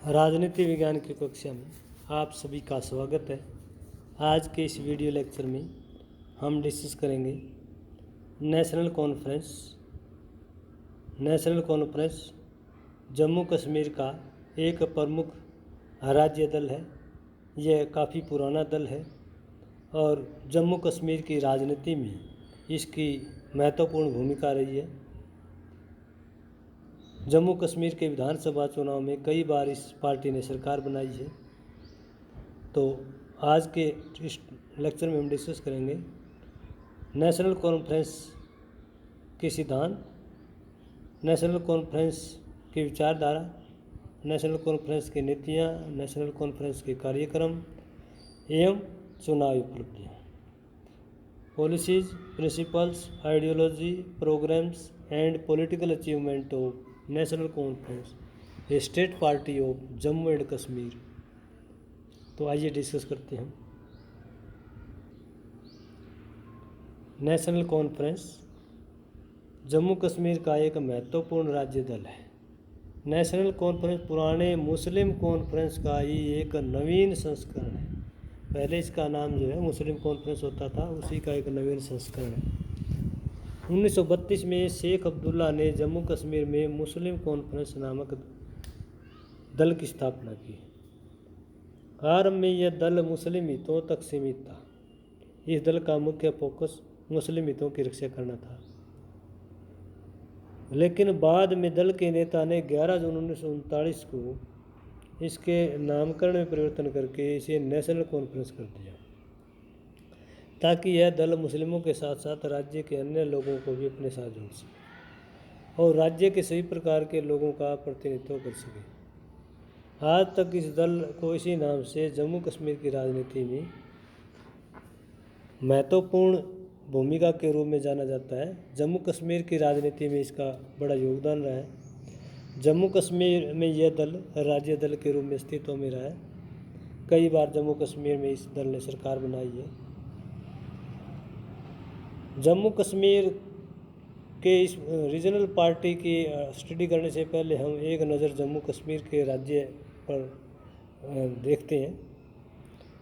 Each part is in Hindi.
राजनीति विज्ञान की कक्षा में आप सभी का स्वागत है। आज के इस वीडियो लेक्चर में हम डिस्कस करेंगे नेशनल कॉन्फ्रेंस जम्मू कश्मीर का एक प्रमुख राज्य दल है। यह काफ़ी पुराना दल है और जम्मू कश्मीर की राजनीति में इसकी महत्वपूर्ण भूमिका रही है। जम्मू कश्मीर के विधानसभा चुनाव में कई बार इस पार्टी ने सरकार बनाई है। तो आज के इस लेक्चर में हम डिस्कस करेंगे नेशनल कॉन्फ्रेंस के सिद्धांत, नेशनल कॉन्फ्रेंस की विचारधारा, नेशनल कॉन्फ्रेंस की नीतियाँ, नेशनल कॉन्फ्रेंस के कार्यक्रम एवं चुनावी उपलब्धियाँ, policies, principles, ideology, programs and political achievement of National Conference, a state party of Jammu and Kashmir. तो आइए डिस्कस करते हैं। नेशनल कॉन्फ्रेंस जम्मू कश्मीर का एक महत्वपूर्ण राज्य दल है। नेशनल कॉन्फ्रेंस पुराने मुस्लिम कॉन्फ्रेंस का ही एक नवीन संस्करण है। पहले इसका नाम जो है मुस्लिम कॉन्फ्रेंस होता था, उसी का एक नवीन संस्करण है। 1932 में शेख अब्दुल्ला ने जम्मू कश्मीर में मुस्लिम कॉन्फ्रेंस नामक दल की स्थापना की। आरंभ में यह दल मुस्लिम हितों तक सीमित था। इस दल का मुख्य फोकस मुस्लिम हितों की रक्षा करना था, लेकिन बाद में दल के नेता ने 11 जून 1939 को इसके नामकरण में परिवर्तन करके इसे नेशनल कॉन्फ्रेंस कर दिया, ताकि यह दल मुस्लिमों के साथ साथ राज्य के अन्य लोगों को भी अपने साथ जोड़ सके और राज्य के सभी प्रकार के लोगों का प्रतिनिधित्व कर सके। आज तक इस दल को इसी नाम से जम्मू कश्मीर की राजनीति में महत्वपूर्ण भूमिका के रूप में जाना जाता है। जम्मू कश्मीर की राजनीति में इसका बड़ा योगदान रहा है। जम्मू कश्मीर में यह दल राज्य दल के रूप में अस्तित्व में रहा है। कई बार जम्मू कश्मीर में इस दल ने सरकार बनाई है। जम्मू कश्मीर के इस रीजनल पार्टी की स्टडी करने से पहले हम एक नज़र जम्मू कश्मीर के राज्य पर देखते हैं।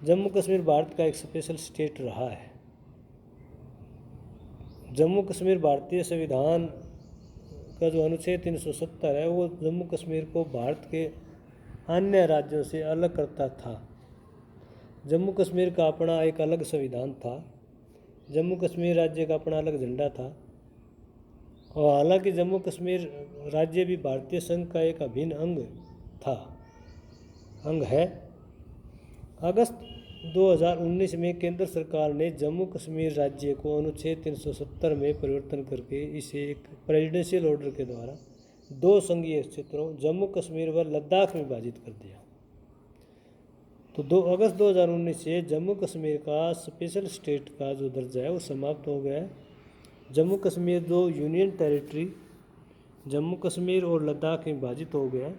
जम्मू कश्मीर भारत का एक स्पेशल स्टेट रहा है। जम्मू कश्मीर भारतीय संविधान का जो अनुच्छेद 370 है वो जम्मू कश्मीर को भारत के अन्य राज्यों से अलग करता था। जम्मू कश्मीर का अपना एक अलग संविधान था। जम्मू कश्मीर राज्य का अपना अलग झंडा था और हालांकि जम्मू कश्मीर राज्य भी भारतीय संघ का एक अभिन्न अंग है। अगस्त 2019 में केंद्र सरकार ने जम्मू कश्मीर राज्य को अनुच्छेद 370 में परिवर्तन करके इसे एक प्रेसिडेंशियल ऑर्डर के द्वारा 2 संघीय क्षेत्रों जम्मू कश्मीर व लद्दाख में विभाजित कर दिया। तो 2 अगस्त 2019 से जम्मू कश्मीर का स्पेशल स्टेट का जो दर्जा है वो समाप्त हो गया है। जम्मू कश्मीर 2 यूनियन टेरिटरी जम्मू कश्मीर और लद्दाख में विभाजित हो गया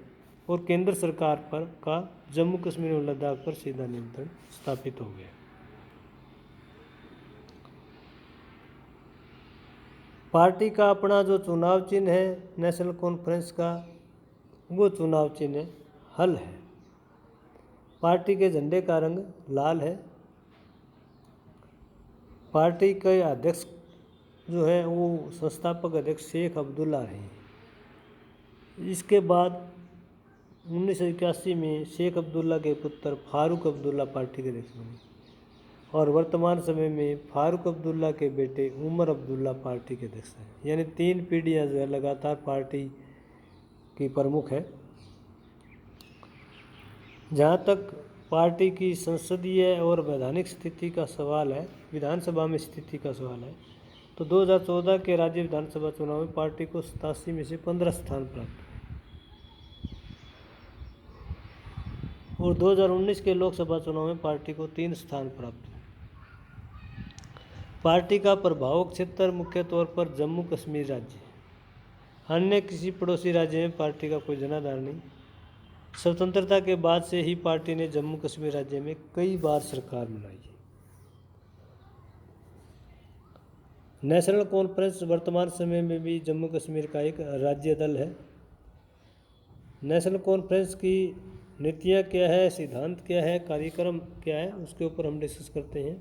और केंद्र सरकार पर का जम्मू कश्मीर और लद्दाख पर सीधा नियंत्रण स्थापित हो गया। पार्टी का अपना जो चुनाव चिन्ह है नेशनल कॉन्फ्रेंस का, वो चुनाव चिन्ह हल है। पार्टी के झंडे का रंग लाल है। पार्टी के अध्यक्ष जो है वो संस्थापक अध्यक्ष शेख अब्दुल्ला रहे। इसके बाद 1981 में शेख अब्दुल्ला के पुत्र फारूक अब्दुल्ला पार्टी के अध्यक्ष बने और वर्तमान समय में फारूक अब्दुल्ला के बेटे उमर अब्दुल्ला पार्टी के अध्यक्ष हैं। यानी 3 पीढ़ियाँ जो है लगातार पार्टी की प्रमुख है। जहाँ तक पार्टी की संसदीय और वैधानिक स्थिति का सवाल है, विधानसभा में स्थिति का सवाल है, तो 2014 के राज्य विधानसभा चुनाव में पार्टी को 87 में से 15 स्थान प्राप्त हुए और 2019 के लोकसभा चुनाव में पार्टी को 3 स्थान प्राप्त हुए। पार्टी का प्रभाव क्षेत्र मुख्य तौर पर जम्मू कश्मीर राज्य है। अन्य किसी पड़ोसी राज्य में पार्टी का कोई जनाधार नहीं। स्वतंत्रता के बाद से ही पार्टी ने जम्मू कश्मीर राज्य में कई बार सरकार बनाई है। नेशनल कॉन्फ्रेंस वर्तमान समय में भी जम्मू कश्मीर का एक राज्य दल है। नेशनल कॉन्फ्रेंस की नीतियाँ क्या है, सिद्धांत क्या है, कार्यक्रम क्या है, उसके ऊपर हम डिस्कस करते हैं।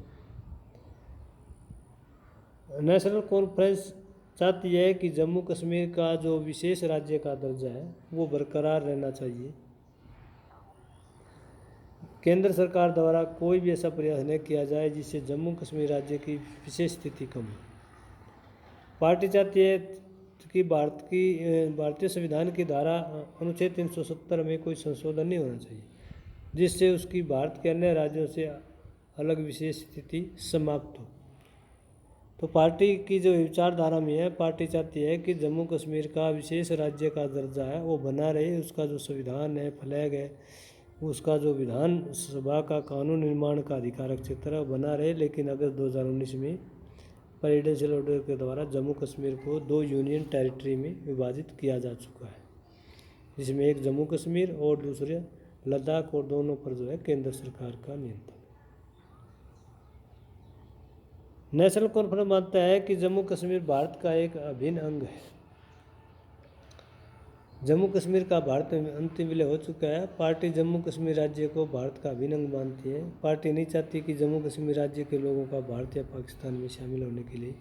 नेशनल कॉन्फ्रेंस चाहती है कि जम्मू कश्मीर का जो विशेष राज्य का दर्जा है वो बरकरार रहना चाहिए। केंद्र सरकार द्वारा कोई भी ऐसा प्रयास नहीं किया जाए जिससे जम्मू कश्मीर राज्य की विशेष स्थिति कम हो। पार्टी चाहती है कि भारतीय संविधान की धारा अनुच्छेद 370 में कोई संशोधन नहीं होना चाहिए जिससे उसकी भारत के अन्य राज्यों से अलग विशेष स्थिति समाप्त हो। तो पार्टी की जो विचारधारा में है, पार्टी चाहती है कि जम्मू कश्मीर का विशेष राज्य का दर्जा है वो बना रहे, उसका जो संविधान है, फ्लैग है, उसका जो विधानसभा का कानून निर्माण का अधिकारक क्षेत्र है बना रहे। लेकिन अगस्त 2019 में प्रेसिडेंशियल ऑर्डर के द्वारा जम्मू कश्मीर को 2 यूनियन टेरिटरी में विभाजित किया जा चुका है, जिसमें एक जम्मू कश्मीर और दूसरे लद्दाख, और दोनों पर जो है केंद्र सरकार का नियंत्रण। नेशनल कॉन्फ्रेंस मानता है कि जम्मू कश्मीर भारत का एक अभिन्न अंग है। जम्मू कश्मीर का भारत में अंतिम विलय हो चुका है। पार्टी जम्मू कश्मीर राज्य को भारत का अभिन्न अंग मानती है। पार्टी नहीं चाहती कि जम्मू कश्मीर राज्य के लोगों का भारत या पाकिस्तान में शामिल होने के लिए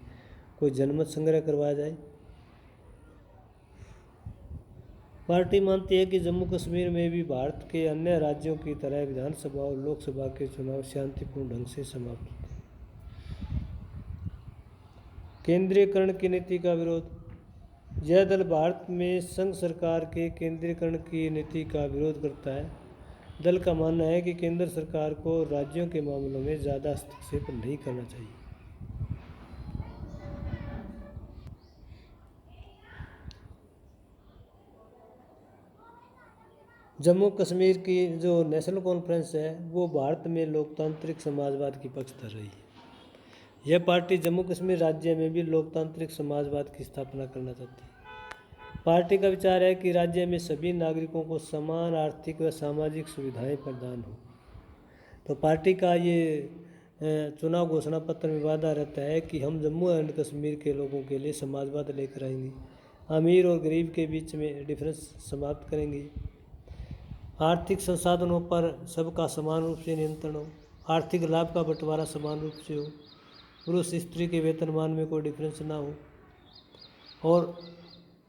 कोई जनमत संग्रह करवाया जाए। पार्टी मानती है कि जम्मू कश्मीर में भी भारत के अन्य राज्यों की तरह विधानसभा और लोकसभा के चुनाव शांतिपूर्ण ढंग से समाप्त होते हैं। केंद्रीयकरण की नीति का विरोध। यह दल भारत में संघ सरकार के केंद्रीकरण की नीति का विरोध करता है। दल का मानना है कि केंद्र सरकार को राज्यों के मामलों में ज़्यादा हस्तक्षेप नहीं करना चाहिए। जम्मू कश्मीर की जो नेशनल कॉन्फ्रेंस है वो भारत में लोकतांत्रिक समाजवाद की पक्षधर रही है। यह पार्टी जम्मू कश्मीर राज्य में भी लोकतांत्रिक समाजवाद की स्थापना करना चाहती है। पार्टी का विचार है कि राज्य में सभी नागरिकों को समान आर्थिक व सामाजिक सुविधाएं प्रदान हो। तो पार्टी का ये चुनाव घोषणा पत्र में वादा रहता है कि हम जम्मू एंड कश्मीर के लोगों के लिए समाजवाद लेकर आएंगे, अमीर और गरीब के बीच में डिफरेंस समाप्त करेंगे, आर्थिक संसाधनों पर सबका समान रूप से नियंत्रण हो, आर्थिक लाभ का बंटवारा समान रूप से हो, पुरुष स्त्री के वेतनमान में कोई डिफरेंस ना हो। और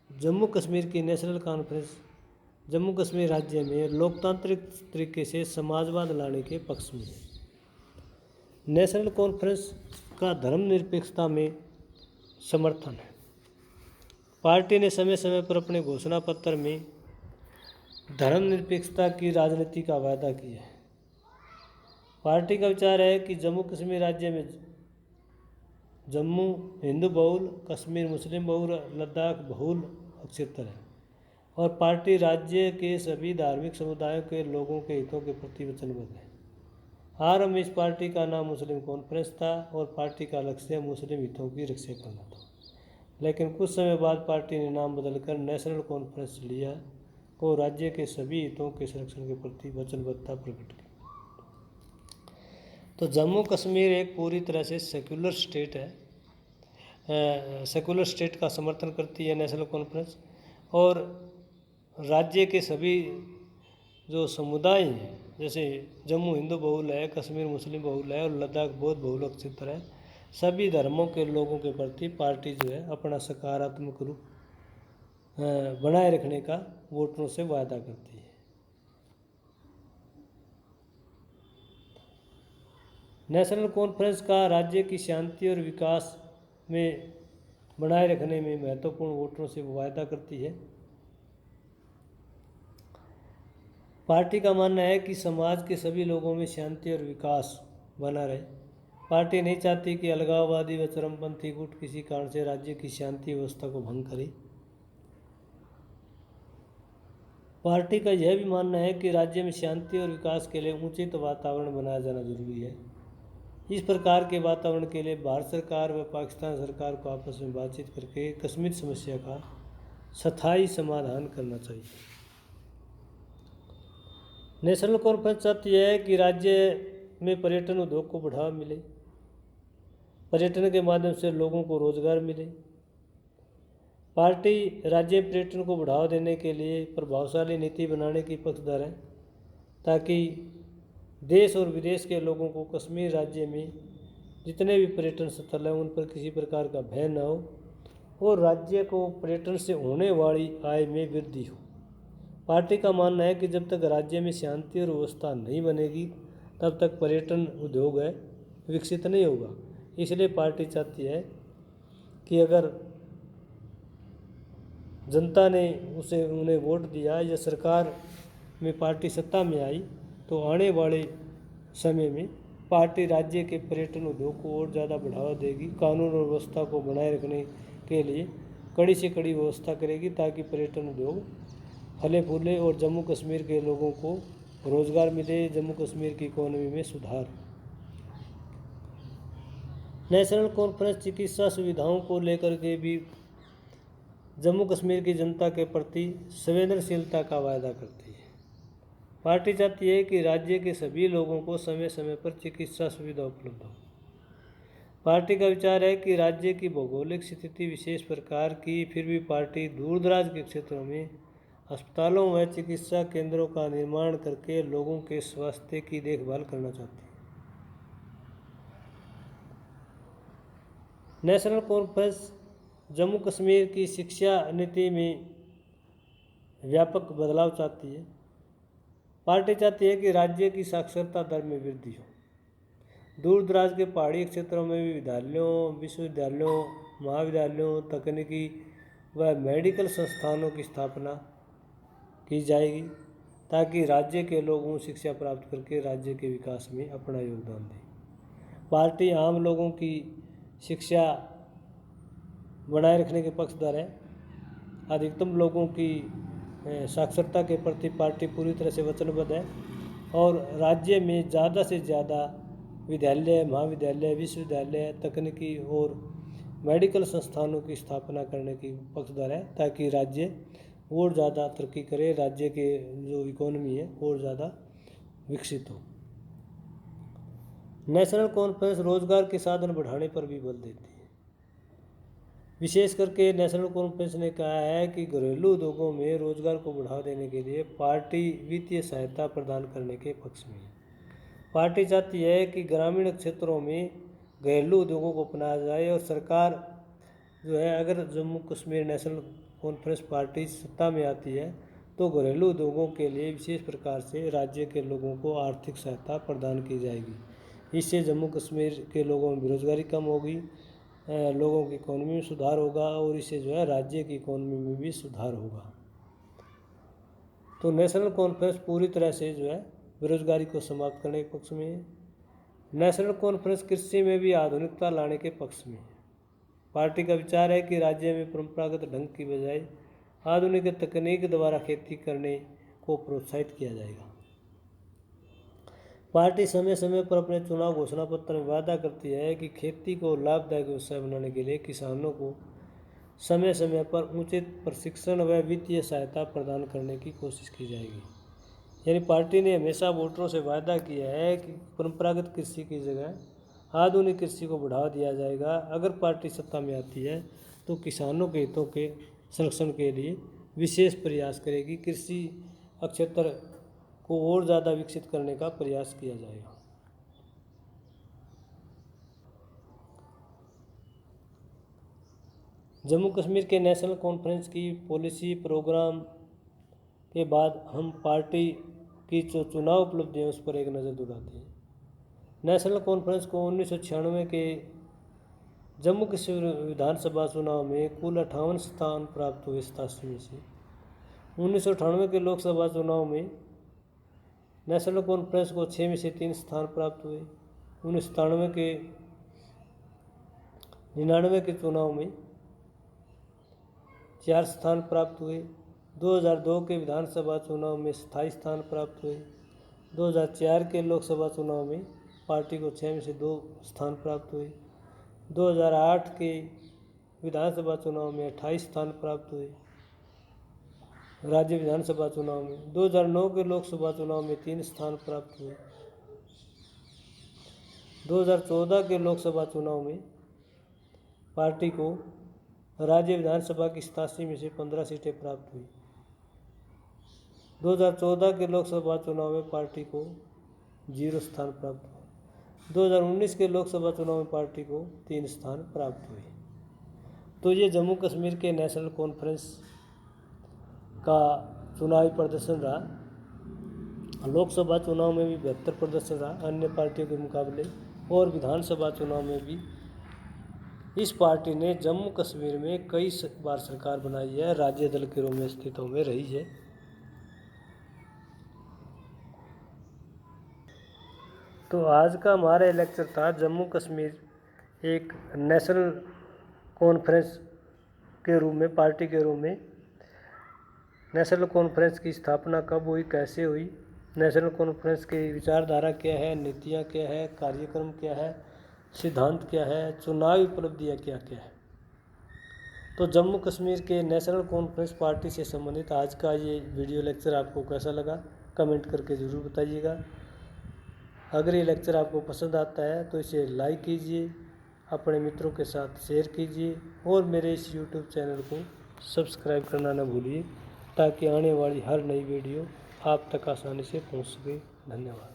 जम्मू कश्मीर की नेशनल कॉन्फ्रेंस जम्मू कश्मीर राज्य में लोकतांत्रिक तरीके से समाजवाद लाने के पक्ष में है। नेशनल कॉन्फ्रेंस का धर्मनिरपेक्षता में समर्थन है। पार्टी ने समय समय पर अपने घोषणा पत्र में धर्मनिरपेक्षता की राजनीति का वादा किया है। पार्टी का विचार है कि जम्मू कश्मीर राज्य में जम्मू हिंदू बहुल, कश्मीर मुस्लिम बहुल, लद्दाख बहुल क्षेत्र है और पार्टी राज्य के सभी धार्मिक समुदायों के लोगों के हितों के प्रति वचनबद्ध है। आरंभ में इस पार्टी का नाम मुस्लिम कॉन्फ्रेंस था और पार्टी का लक्ष्य मुस्लिम हितों की रक्षा करना था, लेकिन कुछ समय बाद पार्टी ने नाम बदलकर नेशनल कॉन्फ्रेंस लिया और राज्य के सभी हितों के संरक्षण के प्रति वचनबद्धता प्रकट की। तो जम्मू कश्मीर एक पूरी तरह से सेक्युलर स्टेट है, सेकुलर स्टेट का समर्थन करती है नेशनल कॉन्फ्रेंस, और राज्य के सभी जो समुदाय हैं, जैसे जम्मू हिंदू बहुल है, कश्मीर मुस्लिम बहुल है और लद्दाख बौद्ध बहुल क्षेत्र है, सभी धर्मों के लोगों के प्रति पार्टी जो है अपना सकारात्मक रूप बनाए रखने का वोटरों से वादा करती है। नेशनल कॉन्फ्रेंस का राज्य की शांति और विकास में बनाए रखने में महत्वपूर्ण वोटरों से वायदा करती है। पार्टी का मानना है कि समाज के सभी लोगों में शांति और विकास बना रहे। पार्टी नहीं चाहती कि अलगाववादी व चरमपंथी गुट किसी कारण से राज्य की शांति व्यवस्था को भंग करे। पार्टी का यह भी मानना है कि राज्य में शांति और विकास के लिए उचित वातावरण बनाया जाना जरूरी है। इस प्रकार के वातावरण के लिए भारत सरकार व पाकिस्तान सरकार को आपस में बातचीत करके कश्मीर समस्या का स्थायी समाधान करना चाहिए। नेशनल कॉन्फ्रेंस चाहती है कि राज्य में पर्यटन उद्योग को बढ़ावा मिले, पर्यटन के माध्यम से लोगों को रोजगार मिले। पार्टी राज्य में पर्यटन को बढ़ावा देने के लिए प्रभावशाली नीति बनाने की पक्षधर है। ताकि देश और विदेश के लोगों को कश्मीर राज्य में जितने भी पर्यटन स्थल हैं उन पर किसी प्रकार का भय न हो और राज्य को पर्यटन से होने वाली आय में वृद्धि हो। पार्टी का मानना है कि जब तक राज्य में शांति और व्यवस्था नहीं बनेगी तब तक पर्यटन उद्योग है विकसित नहीं होगा। इसलिए पार्टी चाहती है कि अगर जनता ने उन्हें वोट दिया या सरकार में पार्टी सत्ता में आई तो आने वाले समय में पार्टी राज्य के पर्यटन उद्योग को और ज़्यादा बढ़ावा देगी, कानून और व्यवस्था को बनाए रखने के लिए कड़ी से कड़ी व्यवस्था करेगी ताकि पर्यटन उद्योग फले फूले और जम्मू कश्मीर के लोगों को रोज़गार मिले, जम्मू कश्मीर की इकोनॉमी में सुधार। नेशनल कॉन्फ्रेंस चिकित्सा सुविधाओं को लेकर के भी जम्मू कश्मीर की जनता के प्रति संवेदनशीलता का वायदा करती है। पार्टी चाहती है कि राज्य के सभी लोगों को समय समय पर चिकित्सा सुविधा उपलब्ध हो। पार्टी का विचार है कि राज्य की भौगोलिक स्थिति विशेष प्रकार की, फिर भी पार्टी दूर दराज के क्षेत्रों में अस्पतालों व चिकित्सा केंद्रों का निर्माण करके लोगों के स्वास्थ्य की देखभाल करना चाहती है। नेशनल कॉन्फ्रेंस जम्मू कश्मीर की शिक्षा नीति में व्यापक बदलाव चाहती है। पार्टी चाहती है कि राज्य की साक्षरता दर में वृद्धि हो। दूर दराज के पहाड़ी क्षेत्रों में भी विद्यालयों, विश्वविद्यालयों, महाविद्यालयों, तकनीकी व मेडिकल संस्थानों की स्थापना की जाएगी ताकि राज्य के लोगों शिक्षा प्राप्त करके राज्य के विकास में अपना योगदान दें। पार्टी आम लोगों की शिक्षा बनाए रखने के पक्षधर है। अधिकतम लोगों की साक्षरता के प्रति पार्टी पूरी तरह से वचनबद्ध है और राज्य में ज़्यादा से ज़्यादा विद्यालय, महाविद्यालय, विश्वविद्यालय, तकनीकी और मेडिकल संस्थानों की स्थापना करने की पक्षधर है ताकि राज्य और ज़्यादा तरक्की करे, राज्य के जो इकोनॉमी है और ज़्यादा विकसित हो। नेशनल कॉन्फ्रेंस रोजगार के साधन बढ़ाने पर भी बल देती है। विशेष करके नेशनल कॉन्फ्रेंस ने कहा है कि घरेलू उद्योगों में रोजगार को बढ़ावा देने के लिए पार्टी वित्तीय सहायता प्रदान करने के पक्ष में है। पार्टी चाहती है कि ग्रामीण क्षेत्रों में घरेलू उद्योगों को अपनाया जाए और सरकार जो है, अगर Jammu Kashmir national conference party सत्ता में आती है तो घरेलू उद्योगों के लिए विशेष प्रकार से राज्य के लोगों को आर्थिक सहायता प्रदान की जाएगी। इससे जम्मू कश्मीर के लोगों में बेरोजगारी कम होगी, लोगों की इकोनॉमी में सुधार होगा और इससे जो है राज्य की इकोनॉमी में भी सुधार होगा। तो नेशनल कॉन्फ्रेंस पूरी तरह से जो है बेरोजगारी को समाप्त करने के पक्ष में है। नेशनल कॉन्फ्रेंस कृषि में भी आधुनिकता लाने के पक्ष में है। पार्टी का विचार है कि राज्य में परंपरागत ढंग की बजाय आधुनिक तकनीक द्वारा खेती करने को प्रोत्साहित किया जाएगा। पार्टी समय समय पर अपने चुनाव घोषणा पत्र में वादा करती है कि खेती को लाभदायक व्यवसाय बनाने के लिए किसानों को समय समय पर उचित प्रशिक्षण व वित्तीय सहायता प्रदान करने की कोशिश की जाएगी। यानी पार्टी ने हमेशा वोटरों से वादा किया है कि परंपरागत कृषि की जगह आधुनिक कृषि को बढ़ावा दिया जाएगा। अगर पार्टी सत्ता में आती है तो किसानों के हितों के संरक्षण के लिए विशेष प्रयास करेगी। कृषि क्षेत्र को और ज़्यादा विकसित करने का प्रयास किया जाएगा। जम्मू कश्मीर के नेशनल कॉन्फ्रेंस की पॉलिसी प्रोग्राम के बाद हम पार्टी की जो चुनाव उपलब्धियाँ उस पर एक नज़र दौड़ाते हैं। नेशनल कॉन्फ्रेंस को 1996 के जम्मू कश्मीर विधानसभा चुनाव में कुल 58 स्थान प्राप्त हुए 87 में से। 1998 के लोकसभा चुनाव में नेशनल कॉन्फ्रेंस को 6 में से 3 स्थान प्राप्त हुए। 1997 के 99 के चुनाव में 4 स्थान प्राप्त हुए। 2002 के विधानसभा चुनाव में 27 स्थान प्राप्त हुए। 2004 के लोकसभा चुनाव में पार्टी को 6 में से 2 स्थान प्राप्त हुए। 2008 के विधानसभा चुनाव में 28 स्थान प्राप्त हुए राज्य विधानसभा चुनाव में। 2009 के लोकसभा चुनाव में 3 स्थान प्राप्त हुए। 2014 के लोकसभा चुनाव में पार्टी को राज्य विधानसभा की 87 में से 15 सीटें प्राप्त हुई। 2014 के लोकसभा चुनाव में पार्टी को 0 स्थान प्राप्त हुआ। 2019 के लोकसभा चुनाव में पार्टी को 3 स्थान प्राप्त हुए। तो ये जम्मू कश्मीर के नेशनल कॉन्फ्रेंस का चुनावी प्रदर्शन रहा। लोकसभा चुनाव में भी बेहतर प्रदर्शन रहा अन्य पार्टियों के मुकाबले, और विधानसभा चुनाव में भी इस पार्टी ने जम्मू कश्मीर में कई बार सरकार बनाई है, राज्य दल के रूप में स्थितों में रही है। तो आज का हमारा लेक्चर था जम्मू कश्मीर एक नेशनल कॉन्फ्रेंस के रूप में, पार्टी के रूप में। नेशनल कॉन्फ्रेंस की स्थापना कब हुई, कैसे हुई, नेशनल कॉन्फ्रेंस की विचारधारा क्या है, नीतियाँ क्या है, कार्यक्रम क्या है, सिद्धांत क्या है, चुनावी उपलब्धियाँ क्या क्या है। तो जम्मू कश्मीर के नेशनल कॉन्फ्रेंस पार्टी से संबंधित आज का ये वीडियो लेक्चर आपको कैसा लगा कमेंट करके ज़रूर बताइएगा। अगर ये लेक्चर आपको पसंद आता है तो इसे लाइक कीजिए, अपने मित्रों के साथ शेयर कीजिए और मेरे इस यूट्यूब चैनल को सब्सक्राइब करना न भूलिए, ताकि आने वाली हर नई वीडियो आप तक आसानी से पहुंच सके। धन्यवाद।